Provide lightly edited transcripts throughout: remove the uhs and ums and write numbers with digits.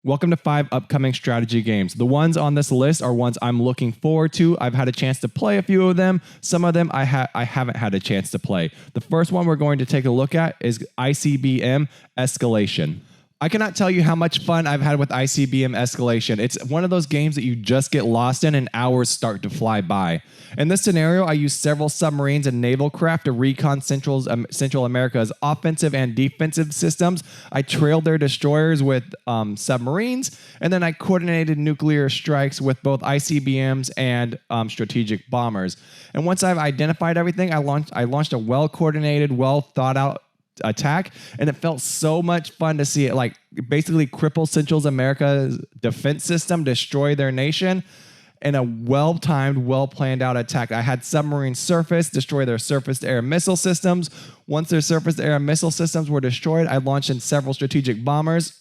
Welcome to 5 upcoming strategy games. The ones on this list are ones I'm looking forward to. I've had a chance to play a few of them. Some of them I haven't had a chance to play. The first one we're going to take a look at is ICBM Escalation. I cannot tell you how much fun I've had with ICBM Escalation. It's one of those games that you just get lost in and hours start to fly by. In this scenario, I used several submarines and naval craft to recon Central America's offensive and defensive systems. I trailed their destroyers with submarines, and then I coordinated nuclear strikes with both ICBMs and strategic bombers. And once I've identified everything, I launched a well-coordinated, well-thought-out attack, and it felt so much fun to see it like basically cripple Central America's defense system, destroy their nation in a well-timed, well-planned out attack. I had submarines surface, destroy their surface-to-air missile systems. Once their surface-to-air missile systems were destroyed, I launched in several strategic bombers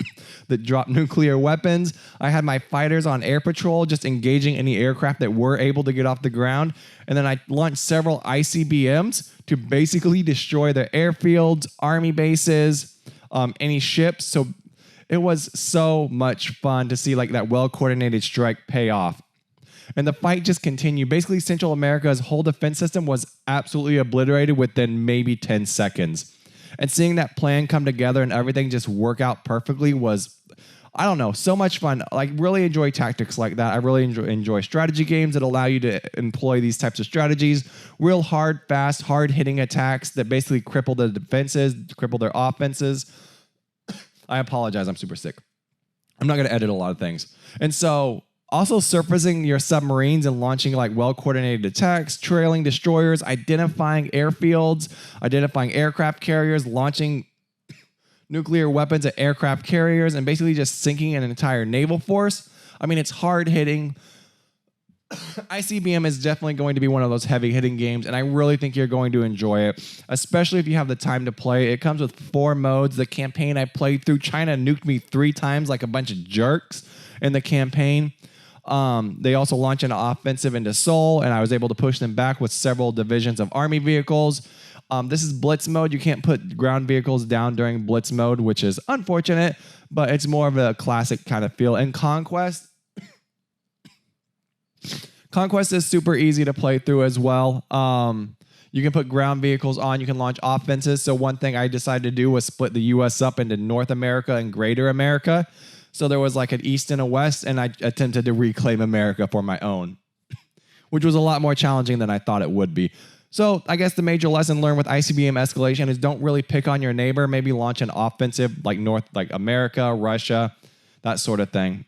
that dropped nuclear weapons. I had my fighters on air patrol, just engaging any aircraft that were able to get off the ground. And then I launched several ICBMs to basically destroy their airfields, army bases, any ships. So it was so much fun to see like that well-coordinated strike pay off. And the fight just continued. Basically, Central America's whole defense system was absolutely obliterated within maybe 10 seconds. And seeing that plan come together and everything just work out perfectly was, I don't know, so much fun. Like, really enjoy tactics like that. I really enjoy strategy games that allow you to employ these types of strategies. Real hard, fast, hard-hitting attacks that basically cripple the defenses, cripple their offenses. I apologize, I'm super sick. I'm not going to edit a lot of things. And so also surfacing your submarines and launching like well-coordinated attacks, trailing destroyers, identifying airfields, identifying aircraft carriers, launching nuclear weapons at aircraft carriers, and basically just sinking an entire naval force. I mean, it's hard-hitting. ICBM is definitely going to be one of those heavy-hitting games, and I really think you're going to enjoy it, especially if you have the time to play. It comes with 4 modes. The campaign I played through, China nuked me 3 times like a bunch of jerks in the campaign. They also launched an offensive into Seoul, and I was able to push them back with several divisions of army vehicles. This is Blitz mode. You can't put ground vehicles down during Blitz mode, which is unfortunate, but it's more of a classic kind of feel. And Conquest is super easy to play through as well. You can put ground vehicles on. You can launch offenses. So one thing I decided to do was split the U.S. up into North America and Greater America. So there was like an East and a West, and I attempted to reclaim America for my own, which was a lot more challenging than I thought it would be. So I guess the major lesson learned with ICBM Escalation is don't really pick on your neighbor. Maybe launch an offensive like like America, Russia, that sort of thing.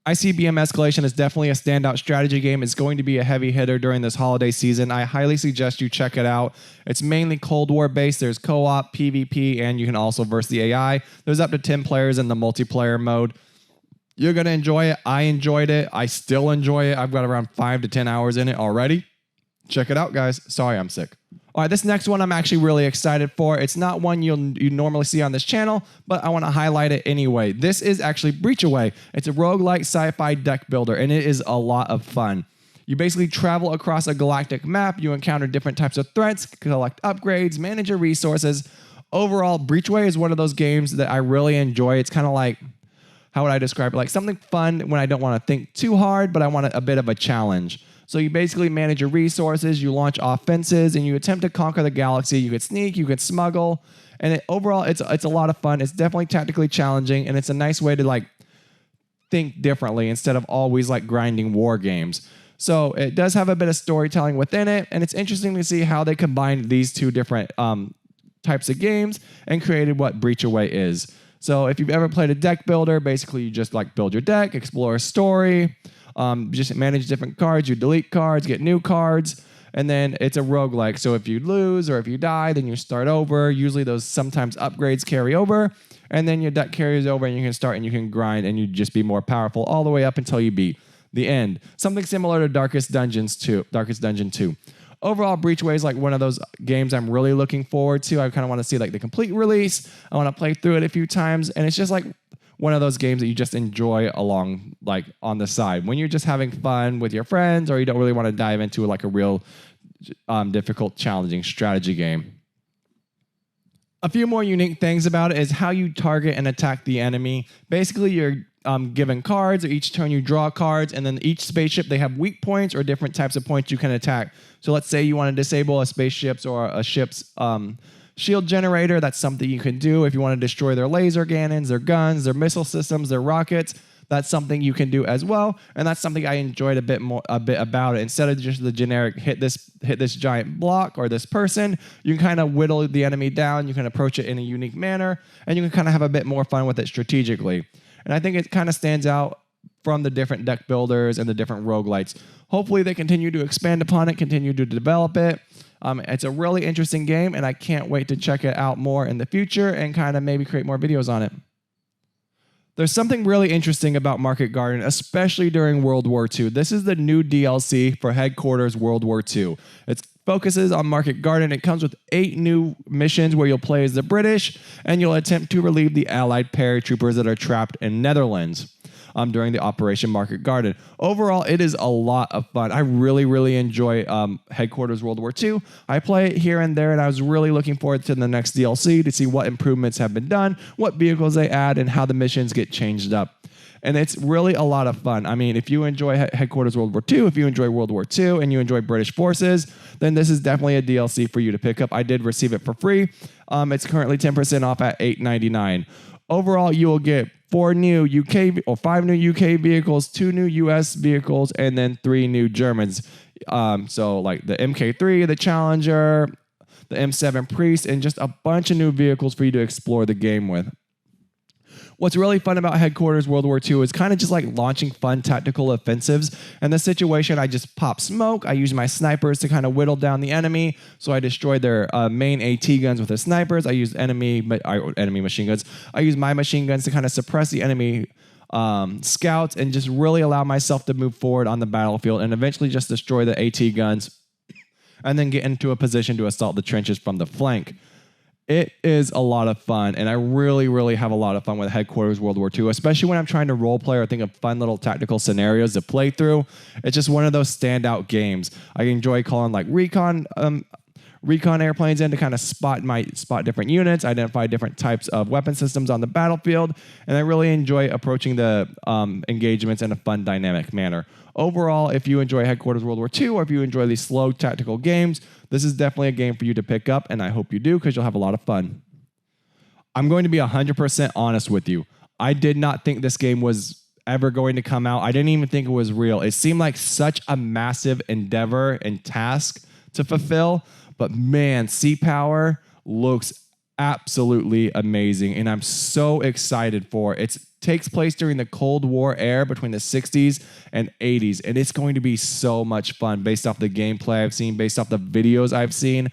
ICBM Escalation is definitely a standout strategy game. It's going to be a heavy hitter during this holiday season. I highly suggest you check it out. It's mainly Cold War based. There's co-op, PvP, and you can also verse the AI. There's up to 10 players in the multiplayer mode. You're going to enjoy it. I enjoyed it. I still enjoy it. I've got around 5 to 10 hours in it already. Check it out, guys. Sorry, I'm sick. All right, this next one I'm actually really excited for. It's not one you normally see on this channel, but I want to highlight it anyway. This is actually Breachway. It's a roguelike sci-fi deck builder, and it is a lot of fun. You basically travel across a galactic map. You encounter different types of threats, collect upgrades, manage your resources. Overall, Breachway is one of those games that I really enjoy. It's kind of like, how would I describe it? Like something fun when I don't want to think too hard, but I want a bit of a challenge. So you basically manage your resources, you launch offenses, and you attempt to conquer the galaxy. You could sneak, you could smuggle, and overall, it's a lot of fun. It's definitely tactically challenging, and it's a nice way to like think differently instead of always like grinding war games. So it does have a bit of storytelling within it, and it's interesting to see how they combined these two different types of games and created what Breachway is. So if you've ever played a deck builder, basically you just like build your deck, explore a story, just manage different cards, you delete cards, get new cards, and then it's a roguelike. So if you lose or if you die, then you start over. Usually those sometimes upgrades carry over, and then your deck carries over and you can start and you can grind and you just be more powerful all the way up until you beat the end. Something similar to Darkest Dungeon 2. Overall, Breachway is like one of those games I'm really looking forward to. I kind of want to see like the complete release. I want to play through it a few times, and it's just like one of those games that you just enjoy along, like on the side when you're just having fun with your friends, or you don't really want to dive into like a real difficult, challenging strategy game. A few more unique things about it is how you target and attack the enemy. Basically, you're given cards, or each turn you draw cards, and then each spaceship, they have weak points or different types of points you can attack. So let's say you want to disable a spaceship's or a ship's shield generator. That's something you can do. If you want to destroy their laser cannons, their guns, their missile systems, their rockets, that's something you can do as well. And that's something I enjoyed a bit about it. Instead of just the generic hit this giant block or this person, you can kind of whittle the enemy down. You can approach it in a unique manner, and you can kind of have a bit more fun with it strategically. And I think it kind of stands out from the different deck builders and the different roguelites. Hopefully they continue to expand upon it, continue to develop it. It's a really interesting game, and I can't wait to check it out more in the future and kind of maybe create more videos on it. There's something really interesting about Market Garden, especially during World War II. This is the new DLC for Headquarters World War II. It focuses on Market Garden. It comes with 8 new missions where you'll play as the British, and you'll attempt to relieve the Allied paratroopers that are trapped in Netherlands during the Operation Market Garden. Overall, it is a lot of fun. I really, really enjoy Headquarters World War II. I play it here and there, and I was really looking forward to the next DLC to see what improvements have been done, what vehicles they add, and how the missions get changed up. And it's really a lot of fun. I mean, if you enjoy Headquarters World War II, if you enjoy World War II, and you enjoy British forces, then this is definitely a DLC for you to pick up. I did receive it for free. It's currently 10% off at $8.99. Overall, you will get 5 new UK vehicles, 2 new US vehicles, and then 3 new Germans. So like the MK3, the Challenger, the M7 Priest, and just a bunch of new vehicles for you to explore the game with. What's really fun about Headquarters World War II is kind of just like launching fun tactical offensives. In this situation, I just pop smoke. I use my snipers to kind of whittle down the enemy. So I destroyed their main AT guns with the snipers. I used enemy machine guns. I use my machine guns to kind of suppress the enemy scouts and just really allow myself to move forward on the battlefield and eventually just destroy the AT guns and then get into a position to assault the trenches from the flank. It is a lot of fun, and I really, really have a lot of fun with Headquarters World War II, especially when I'm trying to role play or think of fun little tactical scenarios to play through. It's just one of those standout games. I enjoy calling like recon airplanes in to kind of spot different units, identify different types of weapon systems on the battlefield, and I really enjoy approaching the engagements in a fun, dynamic manner. Overall, if you enjoy Headquarters World War II, or if you enjoy these slow tactical games, this is definitely a game for you to pick up, and I hope you do because you'll have a lot of fun. I'm going to be 100% honest with you. I did not think this game was ever going to come out. I didn't even think it was real. It seemed like such a massive endeavor and task to fulfill, but man, Sea Power looks absolutely amazing, and I'm so excited for it. It takes place during the Cold War era between the 60s and 80s, and it's going to be so much fun based off the gameplay I've seen, based off the videos I've seen.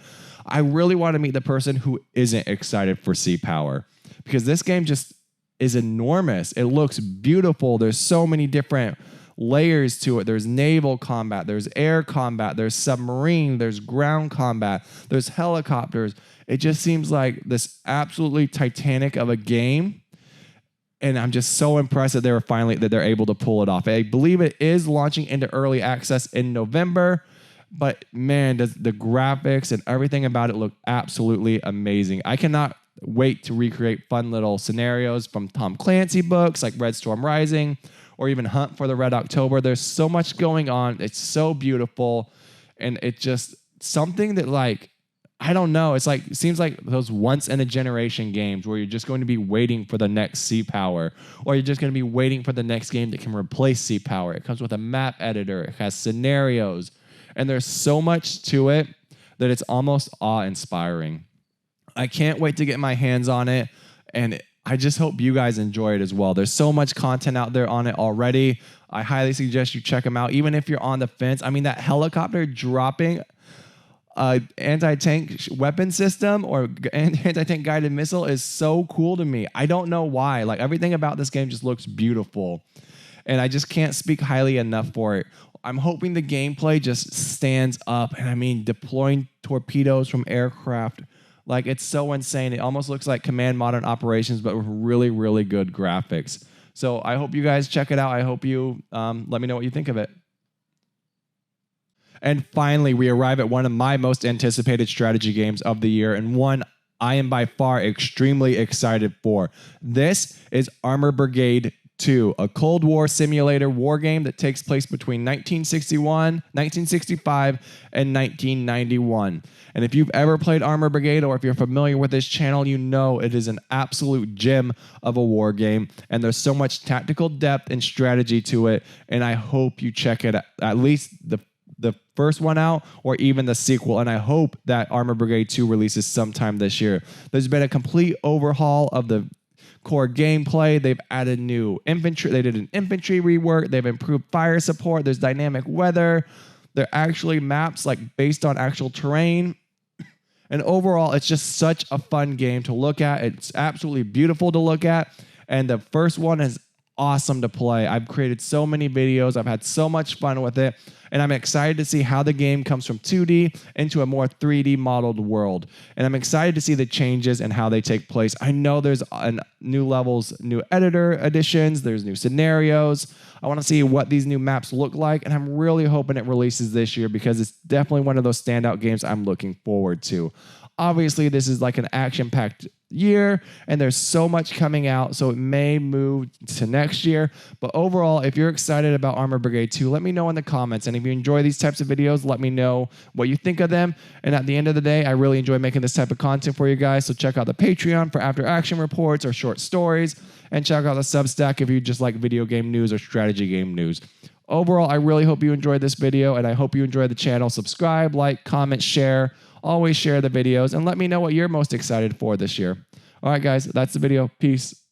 I really want to meet the person who isn't excited for Sea Power because this game just is enormous. It looks beautiful. There's so many different layers to it. There's naval combat, there's air combat, there's submarine, there's ground combat, there's helicopters. It just seems like this absolutely titanic of a game. And I'm just so impressed that they're able to pull it off. I believe it is launching into early access in November, but man, does the graphics and everything about it look absolutely amazing. I cannot wait to recreate fun little scenarios from Tom Clancy books like Red Storm Rising or even Hunt for the Red October. There's so much going on. It's so beautiful, and it's just something that like, I don't know. It seems like those once in a generation games where you're just going to be waiting for the next Sea Power, or you're just going to be waiting for the next game that can replace Sea Power. It comes with a map editor. It has scenarios, and there's so much to it that it's almost awe-inspiring. I can't wait to get my hands on it, and I just hope you guys enjoy it as well. There's so much content out there on it already. I highly suggest you check them out, even if you're on the fence. I mean, that helicopter dropping anti-tank weapon system or anti-tank guided missile is so cool to me. I don't know why. Like, everything about this game just looks beautiful, and I just can't speak highly enough for it. I'm hoping the gameplay just stands up, and I mean, deploying torpedoes from aircraft, like, it's so insane. It almost looks like Command Modern Operations, but with really, really good graphics. So I hope you guys check it out. I hope you let me know what you think of it. And finally, we arrive at one of my most anticipated strategy games of the year, and one I am by far extremely excited for. This is Armor Brigade 2, a Cold War simulator war game that takes place between 1965, and 1991. And if you've ever played Armor Brigade, or if you're familiar with this channel, you know it is an absolute gem of a war game. And there's so much tactical depth and strategy to it. And I hope you check it, at least the first one out, or even the sequel. And I hope that Armor Brigade 2 releases sometime this year. There's been a complete overhaul of the core gameplay. They've added new infantry. They did an infantry rework. They've improved fire support. There's dynamic weather. They're actually maps like based on actual terrain. And overall, it's just such a fun game to look at. It's absolutely beautiful to look at. And the first one is awesome to play. I've created so many videos. I've had so much fun with it. And I'm excited to see how the game comes from 2D into a more 3D modeled world. And I'm excited to see the changes and how they take place. I know there's new levels, new editor additions, there's new scenarios. I want to see what these new maps look like. And I'm really hoping it releases this year, because it's definitely one of those standout games I'm looking forward to. Obviously, this is like an action-packed year, and there's so much coming out, so it may move to next year. But overall, if you're excited about Armor Brigade 2, let me know in the comments. And if you enjoy these types of videos, let me know what you think of them. And at the end of the day, I really enjoy making this type of content for you guys. So check out the Patreon for after action reports or short stories, and check out the Substack if you just like video game news or strategy game news. Overall, I really hope you enjoyed this video, and I hope you enjoyed the channel. Subscribe, like, comment, share. Always share the videos, and let me know what you're most excited for this year. All right, guys, that's the video. Peace.